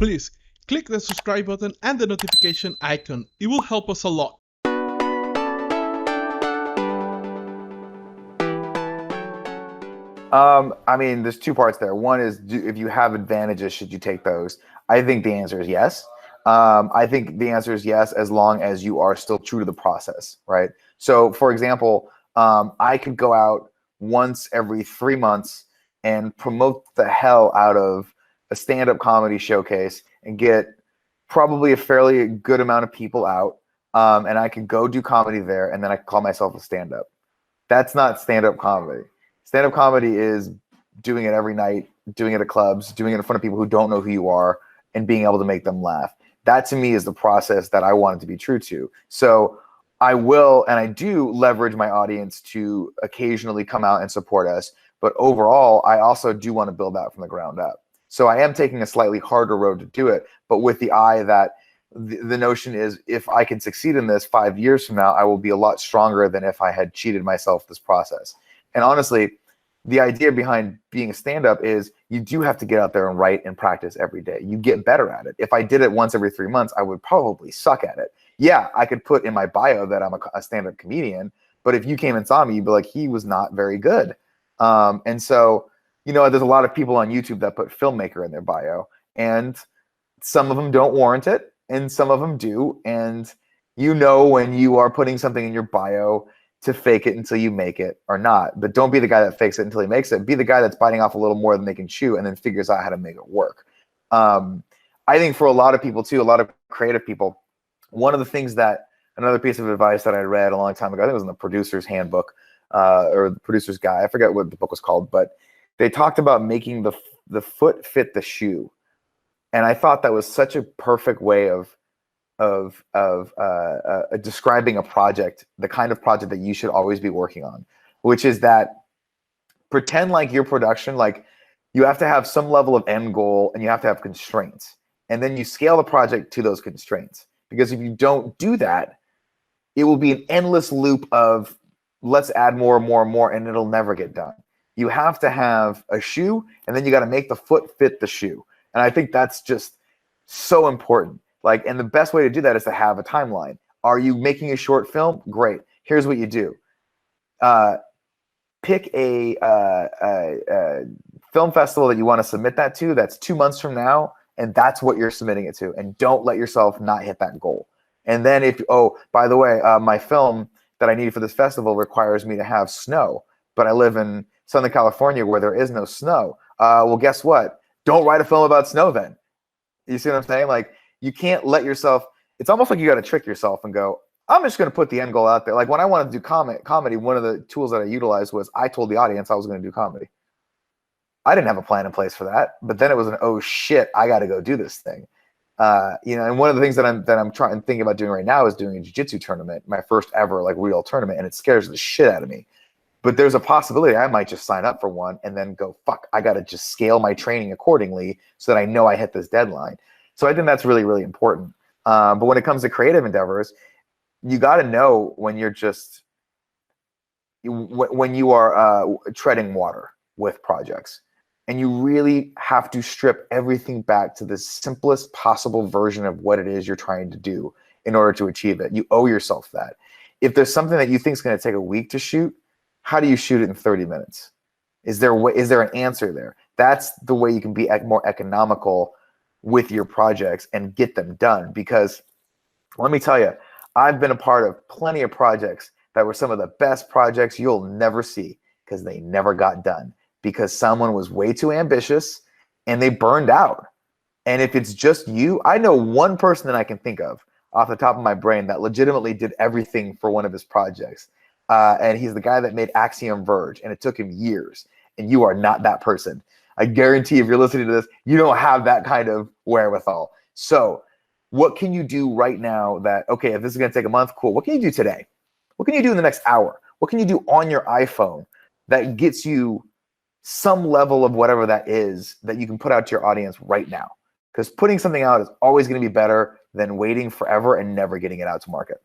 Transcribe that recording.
Please click the subscribe button and the notification icon. It will help us a lot. I mean, there's two parts there. One is, if you have advantages, should you take those? I think the answer is yes. I think the answer is yes, as long as you are still true to the process, right? So, for example, I could go out once every 3 months and promote the hell out of a stand-up comedy showcase and get probably a fairly good amount of people out, and I could go do comedy there, and then I call myself a stand-up. That's not stand-up comedy. Stand-up comedy is doing it every night, doing it at clubs, doing it in front of people who don't know who you are, and being able to make them laugh. That, to me, is the process that I want it to be true to. So I will, and I do leverage my audience to occasionally come out and support us. But overall, I also do want to build that from the ground up. So I am taking a slightly harder road to do it, but with the eye that the notion is, if I can succeed in this 5 years from now, I will be a lot stronger than if I had cheated myself this process. And honestly, the idea behind being a stand-up is you do have to get out there and write and practice every day. You get better at it. If I did it once every 3 months, I would probably suck at it. Yeah, I could put in my bio that I'm a stand-up comedian, but if you came and saw me, you'd be like, he was not very good. And so, you know, there's a lot of people on YouTube that put filmmaker in their bio, and some of them don't warrant it, and some of them do. And you know when you are putting something in your bio to fake it until you make it or not. But don't be the guy that fakes it until he makes it. Be the guy that's biting off a little more than they can chew and then figures out how to make it work. I think for a lot of people too, a lot of creative people, one of the things that, another piece of advice that I read a long time ago, I think it was in the producer's handbook, or the producer's guide, I forget what the book was called, but they talked about making the foot fit the shoe. And I thought that was such a perfect way of describing a project, the kind of project that you should always be working on, which is that pretend like your production, like you have to have some level of end goal and you have to have constraints. And then you scale the project to those constraints. Because if you don't do that, it will be an endless loop of let's add more and more and more, and it'll never get done. You have to have a shoe, and then you got to make the foot fit the shoe. And I think that's just so important. Like, and the best way to do that is to have a timeline. Are you making a short film? Great. Here's what you do. Pick a film festival that you want to submit that to. That's 2 months from now, and that's what you're submitting it to. And don't let yourself not hit that goal. And then if, oh, by the way, my film that I need for this festival requires me to have snow, but I live in Southern California where there is no snow. Well, guess what? Don't write a film about snow then. You see what I'm saying? Like, you can't let yourself, it's almost like you got to trick yourself and go, I'm just going to put the end goal out there. Like when I wanted to do comedy, one of the tools that I utilized was I told the audience I was going to do comedy. I didn't have a plan in place for that, but then it was an, oh shit, I got to go do this thing. You know, and one of the things that I'm trying thinking about doing right now is doing a jiu-jitsu tournament, my first ever like real tournament, and it scares the shit out of me. But there's a possibility I might just sign up for one and then go, fuck, I got to just scale my training accordingly so that I know I hit this deadline. So I think that's really, really important. But when it comes to creative endeavors, you got to know when you're just, when you are treading water with projects. And you really have to strip everything back to the simplest possible version of what it is you're trying to do in order to achieve it. You owe yourself that. If there's something that you think is going to take a week to shoot, how do you shoot it in 30 minutes? Is there an answer there? That's the way you can be more economical with your projects and get them done. Because let me tell you, I've been a part of plenty of projects that were some of the best projects you'll never see because they never got done because someone was way too ambitious and they burned out. And if it's just you, I know one person that I can think of off the top of my brain that legitimately did everything for one of his projects. And he's the guy that made Axiom Verge, and it took him years. And you are not that person. I guarantee if you're listening to this, you don't have that kind of wherewithal. So what can you do right now that, okay, if this is going to take a month, cool. What can you do today? What can you do in the next hour? What can you do on your iPhone that gets you some level of whatever that is that you can put out to your audience right now? Because putting something out is always going to be better than waiting forever and never getting it out to market.